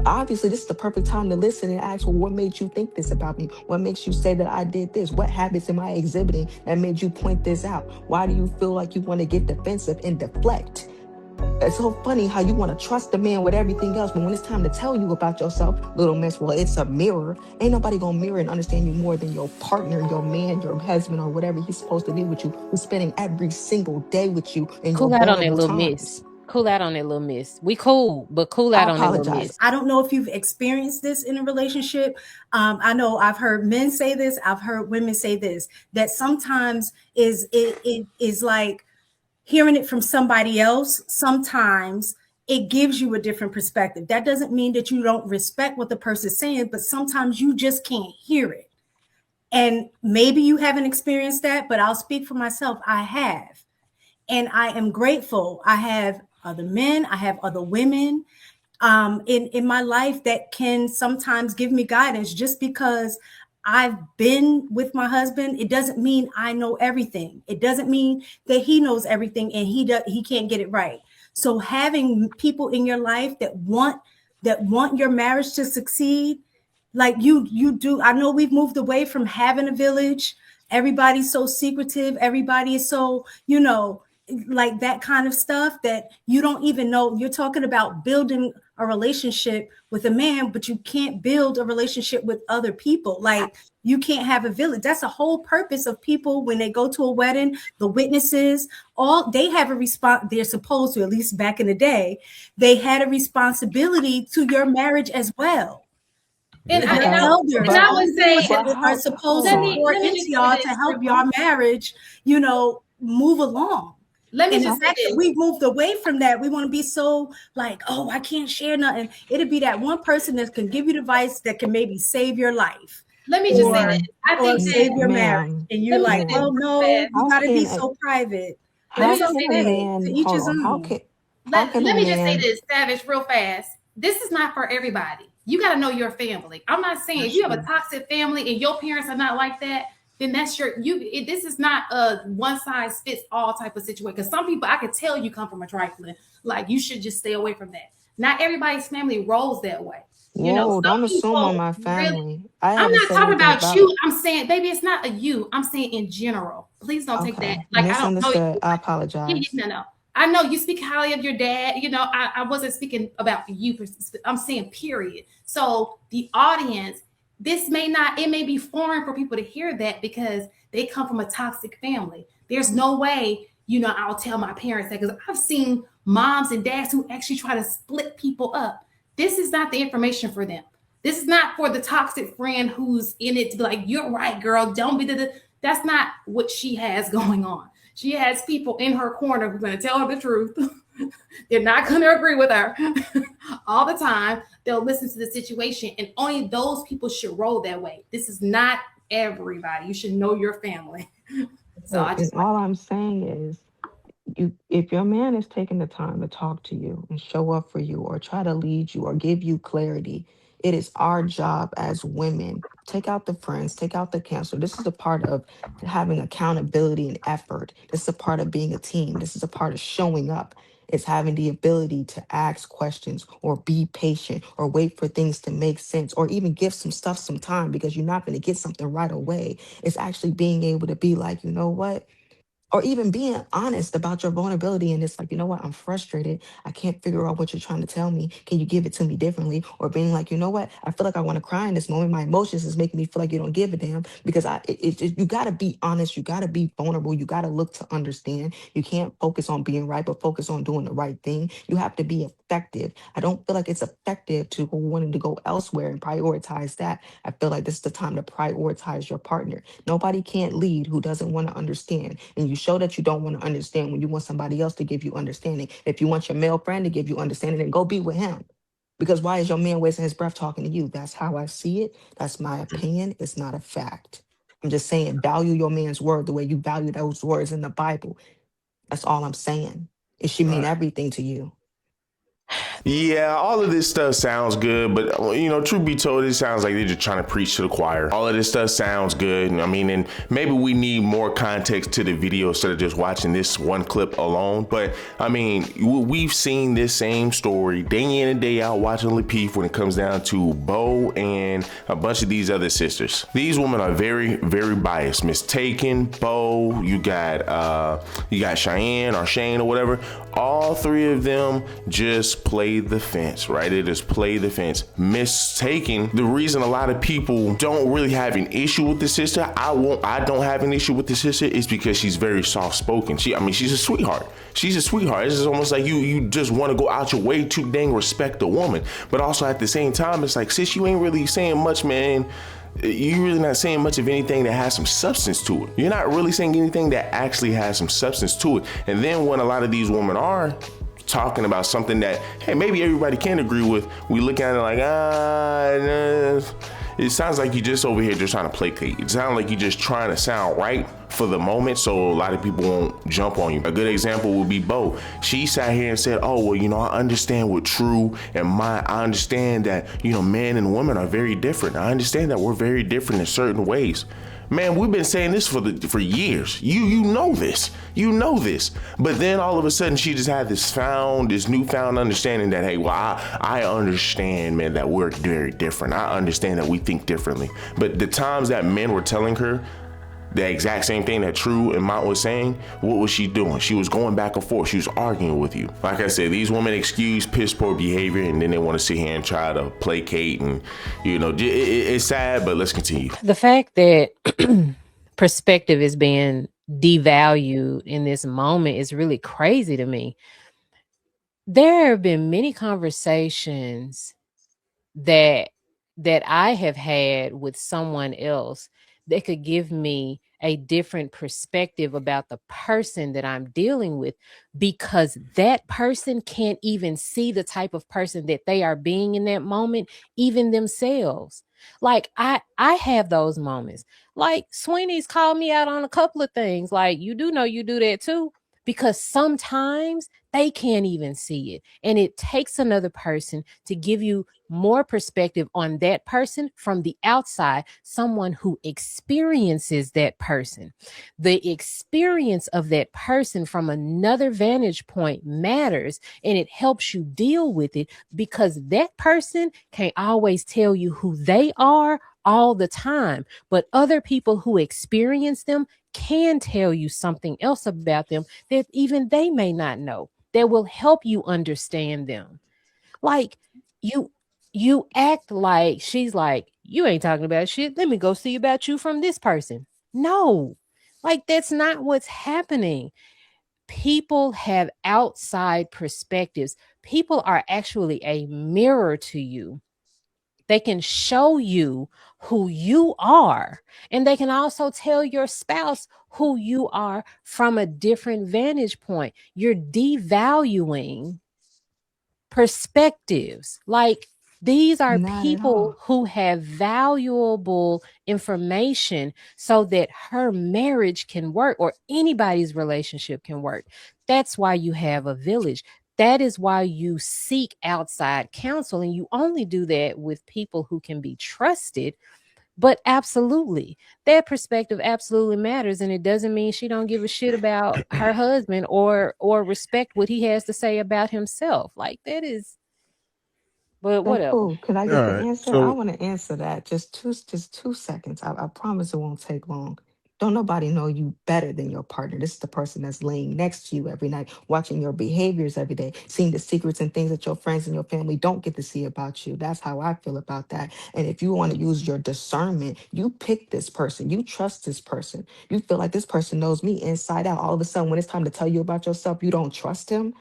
obviously this is the perfect time to listen and ask, well, what made you think this about me? What makes you say that I did this? What habits am I exhibiting that made you point this out? Why do you feel like you want to get defensive and deflect? It's so funny how you want to trust the man with everything else, but when it's time to tell you about yourself, little miss, well, it's a mirror. Ain't nobody gonna mirror and understand you more than your partner, your man, your husband, or whatever he's supposed to be with you, who's spending every single day with you in your Cool out on that vulnerable little miss. times. Cool out on that little miss. We cool, but cool I out on that little apologize. miss. I don't know if you've experienced this in a relationship. I know I've heard men say this. I've heard women say this. That sometimes it is like hearing it from somebody else. Sometimes it gives you a different perspective. That doesn't mean that you don't respect what the person's saying, but sometimes you just can't hear it. And maybe you haven't experienced that, but I'll speak for myself. I have. And I am grateful. I have other men, I have other women in my life that can sometimes give me guidance. Just because I've been with my husband, it doesn't mean I know everything. It doesn't mean that he knows everything and he can't get it right. So having people in your life that want your marriage to succeed, like you do. I know we've moved away from having a village. Everybody's so secretive. Everybody is so, like that kind of stuff that you don't even know. You're talking about building a relationship with a man, but you can't build a relationship with other people. Like you can't have a village. That's the whole purpose of people when they go to a wedding. The witnesses, all they have a response. They're supposed to, at least back in the day, they had a responsibility to your marriage as well. And I, Your and I, elders, and I all would the say, ones But that are how, supposed hold to on. pour let me into just say y'all to this help real quick. your marriage, move along. Let me And the just say fact that this. we've moved away from that, we want to be so like, oh, I can't share nothing. It'll be that one person that can give you advice that can maybe save your life Let me just say or this. Ma'am, I think that, save your marriage. ma'am, And let you're me say like, this ma'am. well, real no, fast. you How got to be can so private. Let But me how it's just can say a this. okay. To man each hold his on? own. How can a Let me just say man? this, Savage, real fast. This is not for everybody. You got to know your family. I'm not saying if That's you have a true. toxic family and your parents are not like that, then that's this is not a one size fits all type of situation. Because some people, I could tell you come from a trifling. Like you should just stay away from that. Not everybody's family rolls that way. Whoa, Some don't assume on people my really. family. I I'm haven't not said talking anything about about. you. I'm saying, baby, it's not a you. I'm saying in general. Please don't take that. Okay, Like I don't know you. misunderstood. I Yeah, apologize. no, no. I know you speak highly of your dad. I wasn't speaking about you. I'm saying period. So the audience, it may be foreign for people to hear that because they come from a toxic family. There's no way, I'll tell my parents that because I've seen moms and dads who actually try to split people up. This is not the information for them. This is not for the toxic friend who's in it to be like, you're right, girl. Don't be the. That's not what she has going on. She has people in her corner who are going to tell her the truth. They're not going to agree with her all the time. They'll listen to the situation, and only those people should roll that way. This is not everybody. You should know your family. So I And just want. all I'm saying is, if your man is taking the time to talk to you and show up for you or try to lead you or give you clarity, it is our job as women. Take out the friends, take out the cancer. This is a part of having accountability and effort. This is a part of being a team. This is a part of showing up. It's having the ability to ask questions or be patient or wait for things to make sense or even give some stuff some time because you're not going to get something right away. It's actually being able to be like, you know what? Or even being honest about your vulnerability and it's like, you know what, I'm frustrated, I can't figure out what you're trying to tell me, can you give it to me differently? Or being like, you know what, I feel like I want to cry in this moment, my emotions is making me feel like you don't give a damn. Because you got to be honest, you got to be vulnerable, you got to look to understand. You can't focus on being right but focus on doing the right thing. You have to be effective. I don't feel like it's effective to wanting to go elsewhere and prioritize that. I feel like this is the time to prioritize your partner. Nobody can't lead who doesn't want to understand. And you show that you don't want to understand when you want somebody else to give you understanding. If you want your male friend to give you understanding, then go be with him. Because why is your man wasting his breath talking to you? That's how I see it. That's my opinion. It's not a fact. I'm just saying, value your man's word the way you value those words in the Bible. That's all I'm saying. It should mean Right. everything to you. Yeah, all of this stuff sounds good, but truth be told, it sounds like they're just trying to preach to the choir. All of this stuff sounds good. I mean, and maybe we need more context to the video instead of just watching this one clip alone. But I mean, we've seen this same story day in and day out watching Lapeef when it comes down to Bo and a bunch of these other sisters. These women are very, very biased. Mistaken, Bo, you got Cheyenne or Shane or whatever. All three of them just played the fence, right? It is play the fence. Mistaken. The reason a lot of people don't really have an issue with the sister, I don't have an issue with the sister, is because she's very soft spoken. She's a sweetheart. She's a sweetheart. It's almost like you just want to go out your way to dang respect a woman. But also at the same time, it's like, sis, you ain't really saying much, man. You're really not saying much of anything that has some substance to it. You're not really saying anything that actually has some substance to it. And then when a lot of these women are talking about something that, hey, maybe everybody can agree with, we look at it like, it sounds like you're just over here just trying to placate. It sounds like you're just trying to sound right for the moment, so a lot of people won't jump on you. A good example would be Bo. She sat here and said, oh, well, I understand what True and I understand that, men and women are very different. I understand that we're very different in certain ways. Man, we've been saying this for years. You know this. You know this. But then all of a sudden she just had this newfound understanding that, hey, well, I understand, man, that we're very different. I understand that we think differently. But the times that men were telling her the exact same thing that True and Mount was saying, what was she doing? She was going back and forth. She was arguing with you. Like I said, these women excuse piss poor behavior and then they want to sit here and try to placate, and it's sad, but let's continue. The fact that perspective is being devalued in this moment is really crazy to me. There have been many conversations that I have had with someone else that could give me a different perspective about the person that I'm dealing with, because that person can't even see the type of person that they are being in that moment, even themselves. Like I have those moments. Like Sweeney's called me out on a couple of things. Like, you do know you do that too, because sometimes they can't even see it. And it takes another person to give you more perspective on that person from the outside, someone who experiences that person. The experience of that person from another vantage point matters, and it helps you deal with it, because that person can't always tell you who they are all the time, but other people who experience them can tell you something else about them that even they may not know, that will help you understand them. Like, you act like she's like, you ain't talking about shit. Let me go see about you from this person. No, like, that's not what's happening. People have outside perspectives. People are actually a mirror to you. They can show you who you are, and they can also tell your spouse who you are from a different vantage point. You're devaluing perspectives. Like, these are Not at people all. who have valuable information so that her marriage can work, or anybody's relationship can work. That's why you have a village. That is why you seek outside counsel, and you only do that with people who can be trusted. But absolutely, that perspective absolutely matters, and it doesn't mean she don't give a shit about her husband or respect what he has to say about himself. Like, that is, but Hey, whatever. Pooh, could I All get the right. answer? I So, want to answer that. Just 2 seconds. I promise it won't take long. Don't nobody know you better than your partner. This is the person that's laying next to you every night, watching your behaviors every day, seeing the secrets and things that your friends and your family don't get to see about you. That's how I feel about that. And if you want to use your discernment, you pick this person, you trust this person, you feel like this person knows me inside out. All of a sudden, when it's time to tell you about yourself, you don't trust him.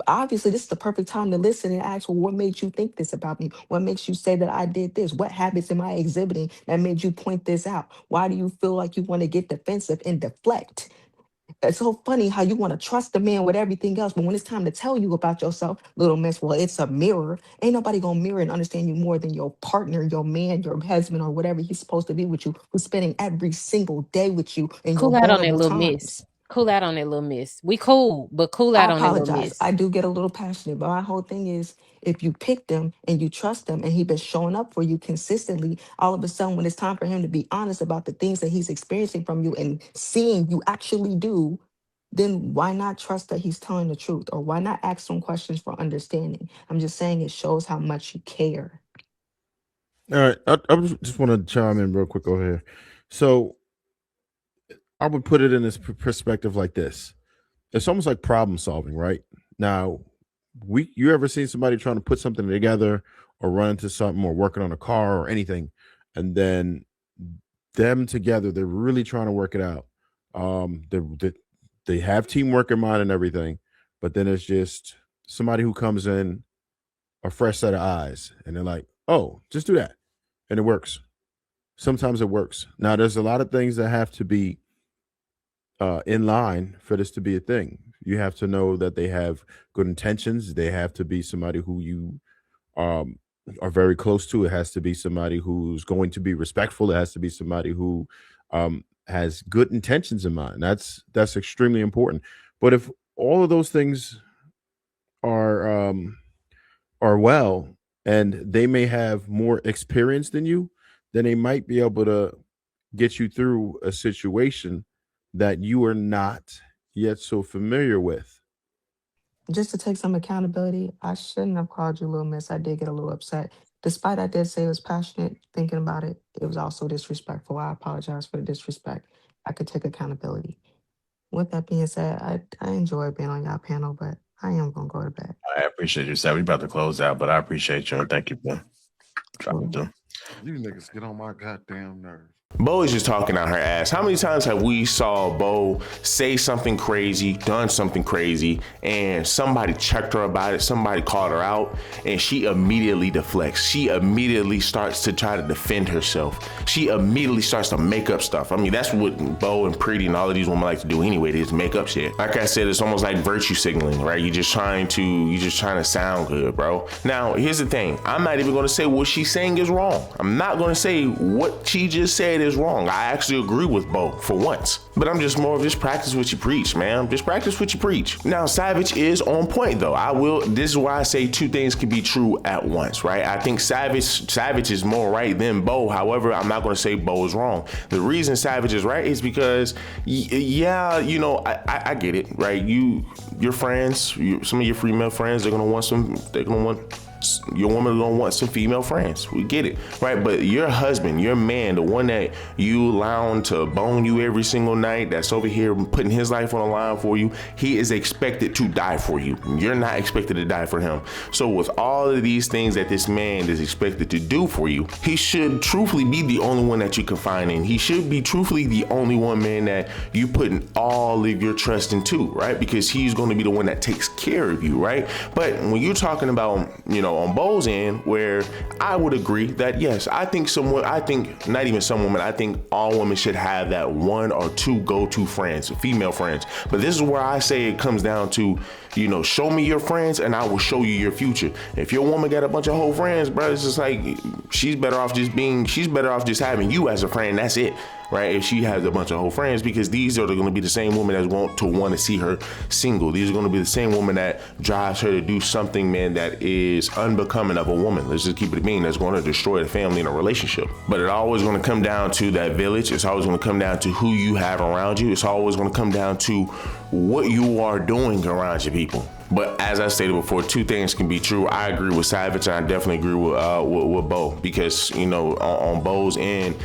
Obviously this is the perfect time to listen and ask, well, what made you think this about me? What makes you say that I did this? What habits am I exhibiting that made you point this out? Why do you feel like you want to get defensive and deflect? It's so funny how you want to trust the man with everything else, but when it's time to tell you about yourself, little miss, well, it's a mirror. Ain't nobody gonna mirror and understand you more than your partner, your man, your husband, or whatever he's supposed to be with you, who's spending every single day with you in your Cool out on that vulnerable little miss. times. Cool out on that little miss. We cool, but cool I out on that little apologize. I miss. do get a little passionate, but my whole thing is if you pick them and you trust them and he been showing up for you consistently, all of a sudden when it's time for him to be honest about the things that he's experiencing from you and seeing you actually do, then why not trust that he's telling the truth? Or why not ask some questions for understanding? I'm just saying it shows how much you care. All right, I just want to chime in real quick over here. So I would put it in this perspective like this: it's almost like problem solving, right? Now, you ever seen somebody trying to put something together or run into something or working on a car or anything, and then them together, they're really trying to work it out. They have teamwork in mind and everything, but then it's just somebody who comes in a fresh set of eyes, and they're like, "Oh, just do that," and it works. Sometimes it works. Now, there's a lot of things that have to be in line for this to be a thing. You have to know that they have good intentions. They have to be somebody who you um, are very close to. It has to be somebody who's going to be respectful. It has to be somebody who has good intentions in mind. That's extremely important. But if all of those things are well, and they may have more experience than you, then they might be able to get you through a situation that you are not yet so familiar with. Just to take some accountability, I shouldn't have called you Little Miss. I did get a little upset. Despite I did say it was passionate thinking about it, it was also disrespectful. I apologize for the disrespect. I could take accountability. With that being said, I enjoy being on your panel, but I am gonna go to bed. I appreciate you, Seth. We about to close out, but I appreciate you and thank you for dropping Cool. through. You niggas get on my goddamn nerves. Bo is just talking out her ass. How many times have we saw Bo say something crazy, done something crazy, and somebody checked her about it, somebody called her out, and she immediately deflects. She immediately starts to try to defend herself. She immediately starts to make up stuff. I mean, that's what Bo and Pretty and all of these women like to do anyway. They just make up shit. Like I said, it's almost like virtue signaling, right? You're just trying to sound good, bro. Now, here's the thing. I'm not even gonna say what she's saying is wrong. I'm not gonna say what she just said is wrong. I actually agree with Bo for once. But I'm just more of just practice what you preach, man. Just practice what you preach. Now, Savage is on point though. This is why I say two things can be true at once, right? I think Savage is more right than Bo. However, I'm not gonna say Bo is wrong. The reason Savage is right is because, yeah, you know, I get it, right? Your friends, some of your female friends, your woman gonna want some female friends. We get it, right? But your husband, your man, the one that you allowing to bone you every single night, that's over here putting his life on the line for you, he is expected to die for you. You're not expected to die for him. So with all of these things that this man is expected to do for you, he should truthfully be the only one that you confide in. He should be truthfully the only one, man, that you putting all of your trust into, right? Because he's going to be the one that takes care of you, right? But when you're talking about, you know, on Bo's end, where I would agree that yes, I think not even some women, I think all women should have that one or two go-to friends, female friends. But this is where I say it comes down to, you know, show me your friends and I will show you your future. If your woman got a bunch of whole friends, bro, it's just like she's better off just having you as a friend. That's it. Right? If she has a bunch of whole friends, because these are going to be the same women that want to see her single. These are going to be the same woman that drives her to do something, man, that is unbecoming of a woman. Let's just keep it being, that's going to destroy the family and a relationship. But it's always going to come down to that village. It's always going to come down to who you have around you. It's always going to come down to what you are doing around your people. But as I stated before, two things can be true. I agree with Savage, and I definitely agree with Bo, because, you know, on Bo's end,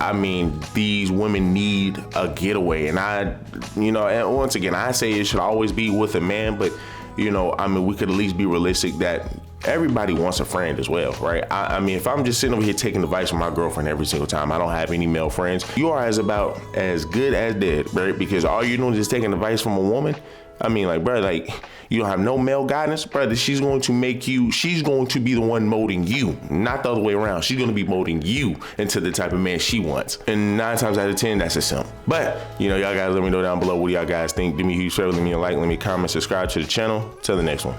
I mean, these women need a getaway. And and once again, I say it should always be with a man, but, you know, I mean, we could at least be realistic that everybody wants a friend as well, right? I mean, if I'm just sitting over here taking advice from my girlfriend every single time, I don't have any male friends, you are about as good as dead, right? Because all you're doing is just taking advice from a woman. I mean, like, bro, like, you don't have no male guidance, brother. She's going to be the one molding you, not the other way around. She's going to be molding you into the type of man she wants. And 9 times out of 10, that's a simp. But, you know, y'all guys let me know down below what y'all guys think. Do me a huge favor, leave me a like, let me comment, subscribe to the channel. Till the next one.